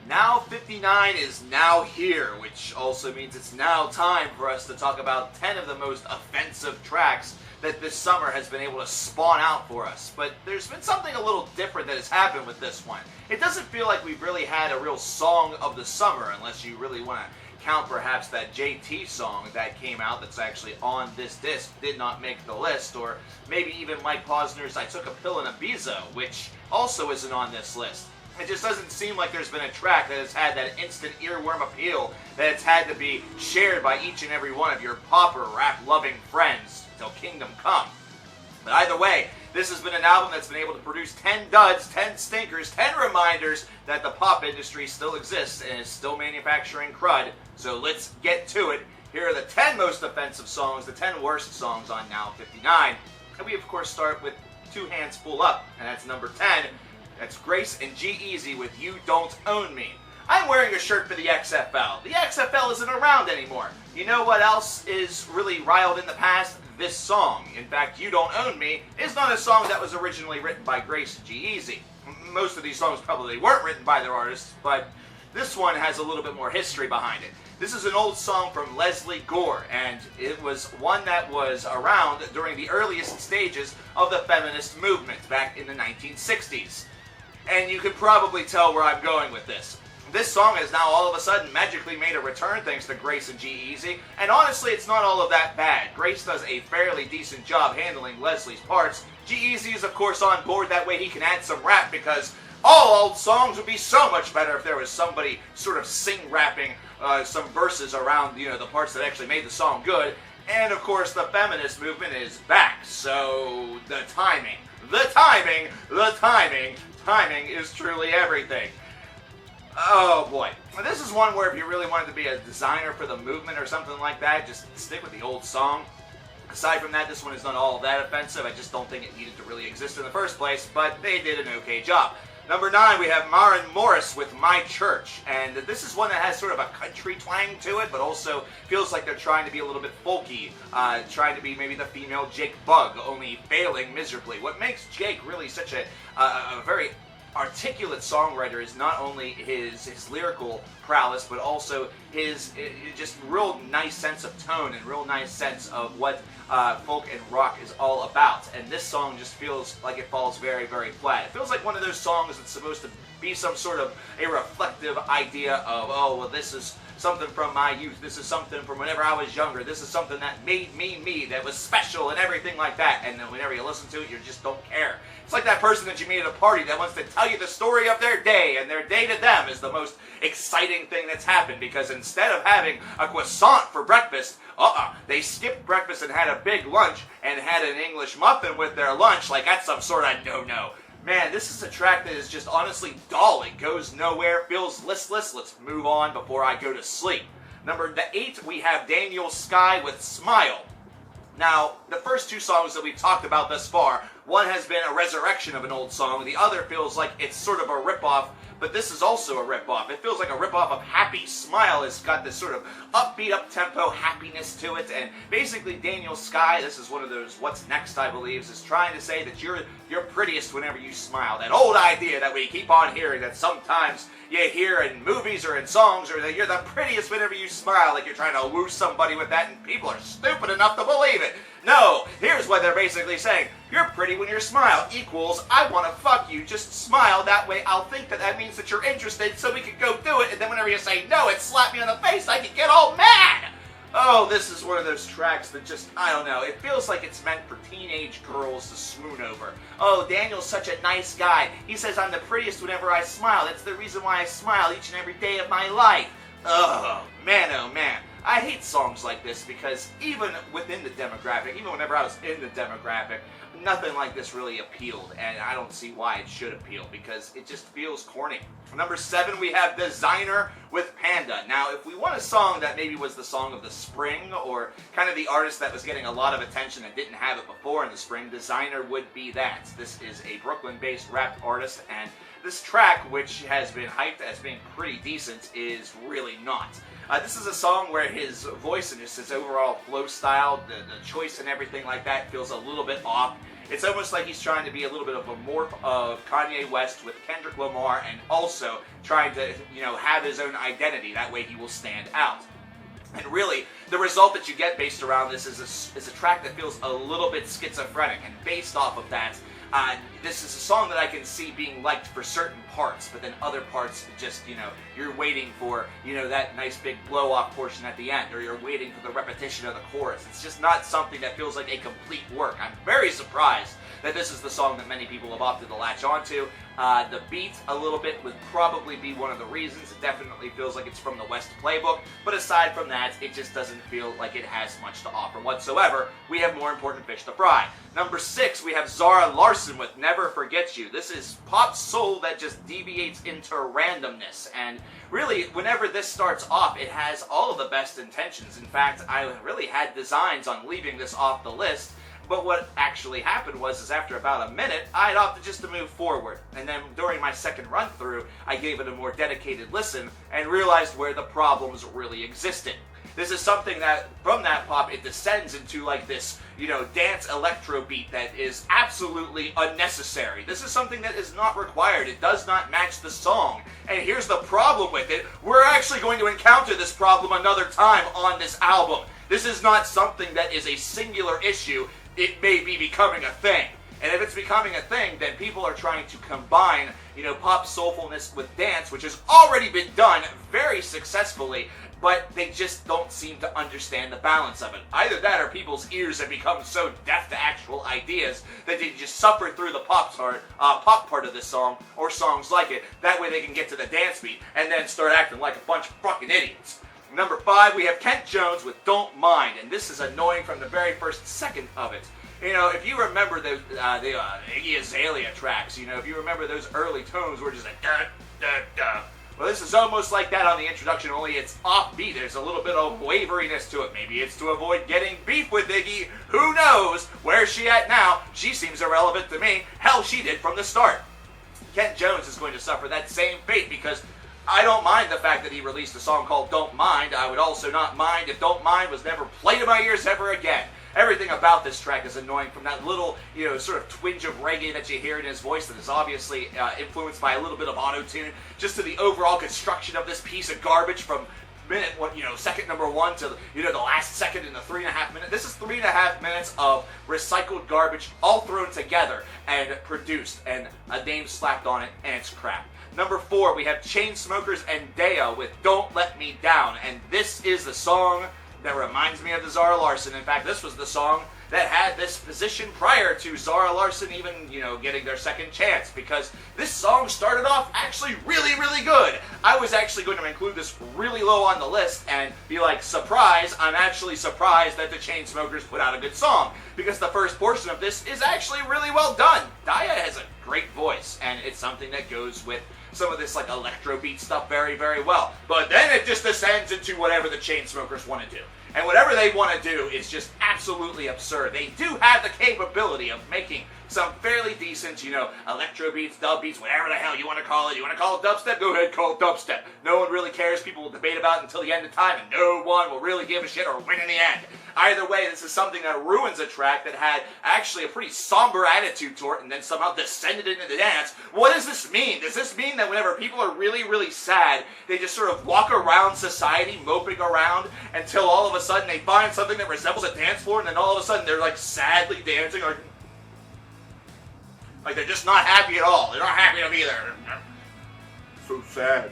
Now 59 is now here, which also means it's now time for us to talk about 10 of the most offensive tracks that this summer has been able to spawn out for us. But there's been something a little different that has happened with this one. It doesn't feel like we've really had a real song of the summer, unless you really want to count perhaps that JT song that came out that's actually on this disc, did not make the list, or maybe even Mike Posner's I Took a Pill in Ibiza, which also isn't on this list. It just doesn't seem like there's been a track that has had that instant earworm appeal that it's had to be shared by each and every one of your popper rap-loving friends till kingdom come. But either way, this has been an album that's been able to produce 10 duds, 10 stinkers, 10 reminders that the pop industry still exists and is still manufacturing crud. So let's get to it. Here are the 10 most offensive songs, the 10 worst songs on Now 59. And we, of course, start with Two Hands Full Up, and that's number 10. That's Grace and G-eazy with You Don't Own Me. I'm wearing a shirt for the XFL. The XFL isn't around anymore. You know what else is really riled in the past? This song. In fact, You Don't Own Me is not a song that was originally written by Grace and G-eazy. Most of these songs probably weren't written by their artists, but this one has a little bit more history behind it. This is an old song from Leslie Gore, and it was one that was around during the earliest stages of the feminist movement back in the 1960s. And you can probably tell where I'm going with this. This song has now all of a sudden magically made a return thanks to Grace and G-eazy, and honestly it's not all of that bad. Grace does a fairly decent job handling Leslie's parts. G-eazy is of course on board, that way he can add some rap, because all old songs would be so much better if there was somebody sort of sing-rapping some verses around, the parts that actually made the song good. And of course the feminist movement is back, so the timing is truly everything. Oh boy. This is one where if you really wanted to be a designer for the movement or something like that, just stick with the old song. Aside from that, this one is not all that offensive. I just don't think it needed to really exist in the first place, but they did an okay job. Number 9, we have Maren with My Church, and this is one that has sort of a country twang to it, but also feels like they're trying to be a little bit folky, trying to be maybe the female Jake Bugg, only failing miserably. What makes Jake really such a very articulate songwriter is not only his lyrical prowess, but also his just real nice sense of tone and real nice sense of what folk and rock is all about. And this song just feels like it falls very, very flat. It feels like one of those songs that's supposed to be some sort of a reflective idea of, oh, well, this is something from my youth, this is something from whenever I was younger, this is something that made me me, that was special and everything like that. And then whenever you listen to it, you just don't care. It's like that person that you meet at a party that wants to tell you the story of their day, and their day to them is the most exciting thing that's happened, because instead of having a croissant for breakfast, they skipped breakfast and had a big lunch and had an English muffin with their lunch, like that's some sort of no-no. Man, this is a track that is just honestly dull. It goes nowhere, feels listless. Let's move on before I go to sleep. Number 8, we have Skye with Smile. Now, the first two songs that we've talked about thus far, one has been a resurrection of an old song, the other feels like it's sort of a ripoff, but this is also a ripoff. It feels like a ripoff of Happy. Smile has got this sort of upbeat, up-tempo happiness to it, and basically Skye, this is one of those What's Next, I believe, is trying to say that you're prettiest whenever you smile. That old idea that we keep on hearing, that sometimes you hear in movies or in songs, or that you're the prettiest whenever you smile, like you're trying to woo somebody with that, and people are stupid enough to believe it. No, here's what they're basically saying. You're pretty when you smile equals I want to fuck you. Just smile, that way I'll think that means that you're interested, so we can go do it, and then whenever you say no and slap me on the face, I can get all mad. Oh, this is one of those tracks that just, I don't know, it feels like it's meant for teenage girls to swoon over. Oh, Daniel's such a nice guy. He says I'm the prettiest whenever I smile. That's the reason why I smile each and every day of my life. Oh man, I hate songs like this, because even within the demographic, even whenever I was in the demographic, nothing like this really appealed, and I don't see why it should appeal, because it just feels corny. Number 7, we have Desiigner with Panda. Now, if we want a song that maybe was the song of the spring, or kind of the artist that was getting a lot of attention and didn't have it before in the spring, Desiigner would be that. This is a Brooklyn-based rap artist, and this track, which has been hyped as being pretty decent, is really not. This is a song where his voice and just his overall flow style, the choice and everything like that feels a little bit off. It's almost like he's trying to be a little bit of a morph of Kanye West with Kendrick Lamar, and also trying to, have his own identity. That way he will stand out. And really, the result that you get based around this is a track that feels a little bit schizophrenic. And based off of that, this is a song that I can see being liked for certain parts, but then other parts just, you're waiting for, that nice big blow-off portion at the end, or you're waiting for the repetition of the chorus. It's just not something that feels like a complete work. I'm very surprised that this is the song that many people have opted to latch onto. The beat a little bit would probably be one of the reasons. It definitely feels like it's from the West playbook, but aside from that, it just doesn't feel like it has much to offer whatsoever. We have more important fish to fry. Number 6, we have Zara Larsson with Never Forget You. This is pop soul that just deviates into randomness, and really, whenever this starts off, it has all of the best intentions. In fact, I really had designs on leaving this off the list, but what actually happened was after about a minute, I'd opted just to move forward. And then during my second run through, I gave it a more dedicated listen and realized where the problems really existed. This is something that, from that pop, it descends into like this, dance electro beat that is absolutely unnecessary. This is something that is not required. It does not match the song. And here's the problem with it. We're actually going to encounter this problem another time on this album. This is not something that is a singular issue. It may be becoming a thing. And if it's becoming a thing, then people are trying to combine, pop soulfulness with dance, which has already been done very successfully, but they just don't seem to understand the balance of it. Either that or people's ears have become so deaf to actual ideas that they just suffer through the pop part of this song, or songs like it. That way they can get to the dance beat and then start acting like a bunch of fucking idiots. Number 5, we have Kent Jones with Don't Mind, and this is annoying from the very first second of it. If you remember the Iggy Azalea tracks, if you remember those early tones were just like da da da. Well, this is almost like that on the introduction, only it's offbeat. There's a little bit of waveriness to it. Maybe it's to avoid getting beef with Iggy. Who knows? Where's she at now? She seems irrelevant to me. Hell, she did from the start. Kent Jones is going to suffer that same fate because I don't mind the fact that he released a song called Don't Mind. I would also not mind if Don't Mind was never played in my ears ever again. Everything about this track is annoying, from that little, sort of twinge of reggae that you hear in his voice that is obviously influenced by a little bit of auto-tune, just to the overall construction of this piece of garbage from second number 1 to, the last second in the 3.5 minutes. This is 3.5 minutes of recycled garbage all thrown together and produced, and a name slapped on it, and it's crap. Number 4, we have Chainsmokerz and Daya with Don't Let Me Down, and this is the song that reminds me of the Zara Larsson. In fact, this was the song that had this position prior to Zara Larsson even, getting their second chance, because this song started off actually really, really good. I was actually going to include this really low on the list and be like, surprise, I'm actually surprised that the Chainsmokerz put out a good song, because the first portion of this is actually really well done. Daya has a great voice, and it's something that goes with some of this electro beat stuff very, very well. But then it just descends into whatever the Chainsmokerz want to do. And whatever they want to do is just absolutely absurd. They do have the capability of making some fairly decent, electro beats, dub beats, whatever the hell you want to call it. You want to call it dubstep? Go ahead, call it dubstep. No one really cares. People will debate about it until the end of time, and no one will really give a shit or win in the end. Either way, this is something that ruins a track that had actually a pretty somber attitude to it and then somehow descended into the dance. What does this mean? Does this mean that whenever people are really, really sad, they just sort of walk around society, moping around, until all of a sudden they find something that resembles a dance floor, and then all of a sudden they're sadly dancing, or like they're just not happy at all. They're not happy to be there. So sad.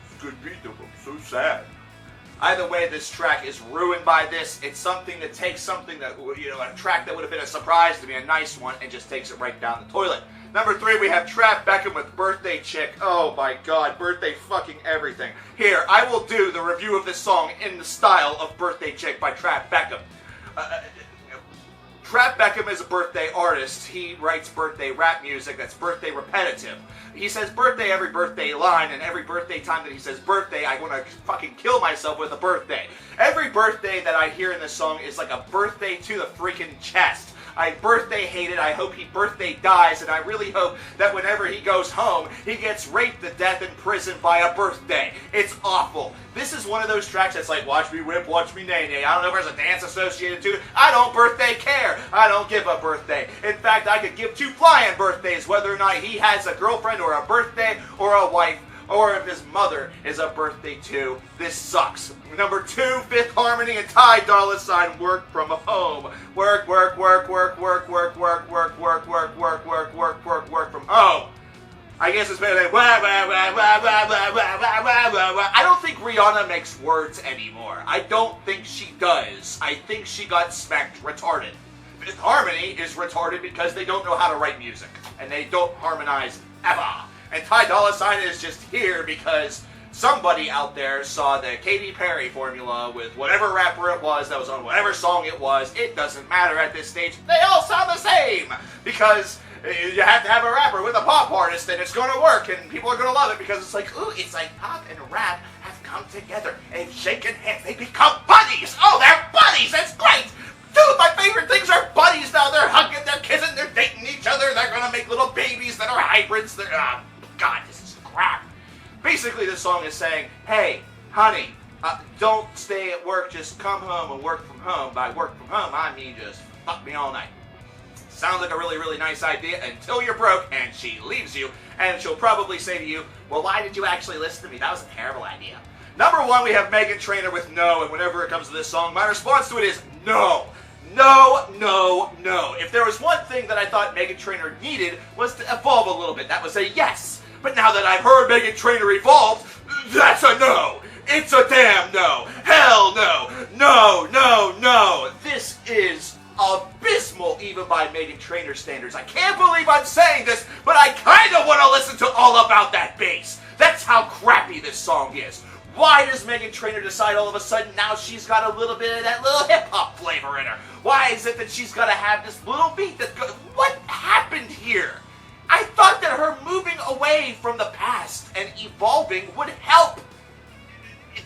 It's a good beat though, but so sad. Either way, this track is ruined by this. It's something that takes something that, a track that would have been a surprise to me, a nice one, and just takes it right down the toilet. Number 3, we have Beckham with Birthday Chick. Oh my god, birthday fucking everything. Here, I will do the review of this song in the style of Birthday Chick by Beckham. Beckham is a birthday artist. He writes birthday rap music that's birthday repetitive. He says birthday every birthday line, and every birthday time that he says birthday, I want to fucking kill myself with a birthday. Every birthday that I hear in this song is like a birthday to the freaking chest. I birthday hate it. I hope he birthday dies, and I really hope that whenever he goes home, he gets raped to death in prison by a birthday. It's awful. This is one of those tracks that's like, watch me whip, watch me nay-nay. I don't know if there's a dance associated to it. I don't birthday care. I don't give a birthday. In fact, I could give two flying birthdays, whether or not he has a girlfriend or a birthday or a wife, or if his mother is a birthday too. This sucks. Number 2, Fifth Harmony and Ty Dolla $ign, Work from home. Work, work, work, work, work, work, work, work, work, work, work, work, work, work, work from home. I guess it's better than wah, wah, wah, wah, wah, wah, wah, wah, wah, wah, wah. I don't think Rihanna makes words anymore. I don't think she does. I think she got smacked retarded. Fifth Harmony is retarded because they don't know how to write music. And they don't harmonize ever. And Ty Dolla $ign is just here because somebody out there saw the Katy Perry formula with whatever rapper it was that was on whatever song it was. It doesn't matter at this stage. They all sound the same because you have to have a rapper with a pop artist and it's going to work and people are going to love it because it's like, ooh, it's like pop and rap have come together and shaken hands. They become buddies. Oh, they're buddies. That's great. Two of my favorite things are buddies now. They're hugging, they're kissing, they're dating each other. They're going to make little babies that are hybrids. They're, God, this is crap. Basically, this song is saying, hey, honey, don't stay at work. Just come home and work from home. By work from home, I mean just fuck me all night. Sounds like a really, really nice idea until you're broke and she leaves you. And she'll probably say to you, well, why did you actually listen to me? That was a terrible idea. Number 1, we have Meghan Trainor with No. And whenever it comes to this song, my response to it is no. No, no, no. If there was one thing that I thought Meghan Trainor needed was to evolve a little bit. That was a yes. But now that I've heard Meghan Trainor evolved, that's a no. It's a damn no. Hell no. No, no, no. This is abysmal even by Meghan Trainor standards. I can't believe I'm saying this, but I kind of want to listen to All About That Bass. That's how crappy this song is. Why does Meghan Trainor decide all of a sudden now she's got a little bit of that little hip-hop flavor in her? Why is it that she's got to have this little beat that's good? What happened here? I thought that her moving away from the past and evolving would help.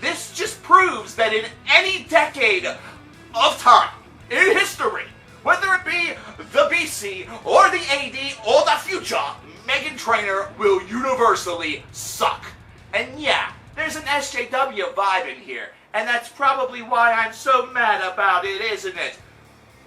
This just proves that in any decade of time, in history, whether it be the BC or the AD or the future, Meghan Trainor will universally suck. And yeah, there's an SJW vibe in here, and that's probably why I'm so mad about it, isn't it?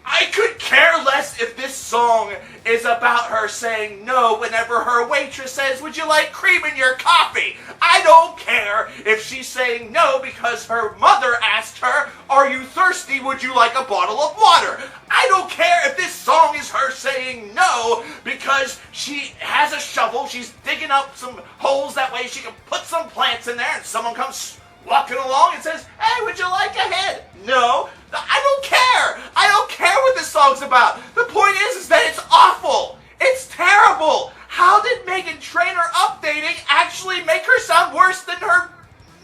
I could care less if this song is about her saying no whenever her waitress says, would you like cream in your coffee? I don't care if she's saying no because her mother asked her, are you thirsty? Would you like a bottle of water? I don't care if this song is her saying no because she has a shovel, she's digging up some holes that way she can put some plants in there and someone comes walking along and says, hey, would you like a head? No. I don't care. I don't care what this song's about. The point is that it's awful. It's terrible. How did Meghan Trainor updating actually make her sound worse than her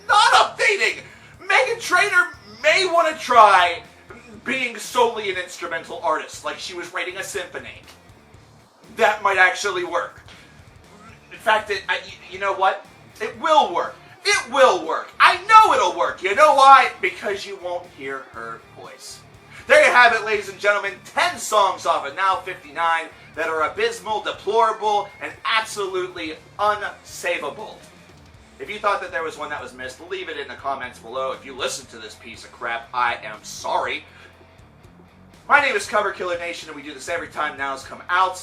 not updating? Meghan Trainor may want to try being solely an instrumental artist, like she was writing a symphony. That might actually work. In fact, you know what? It will work. It will work. I know it'll work. You know why? Because you won't hear her voice. There you have it, ladies and gentlemen. 10 songs off of Now 59 that are abysmal, deplorable, and absolutely unsavable. If you thought that there was one that was missed, leave it in the comments below. If you listened to this piece of crap, I am sorry. My name is coverkillernation, and we do this every time Now's come out.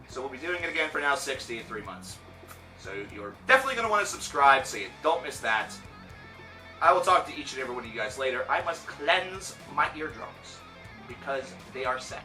So we'll be doing it again for Now 60 in 3 months. So you're definitely going to want to subscribe so you don't miss that. I will talk to each and every one of you guys later. I must cleanse my eardrums because they are set.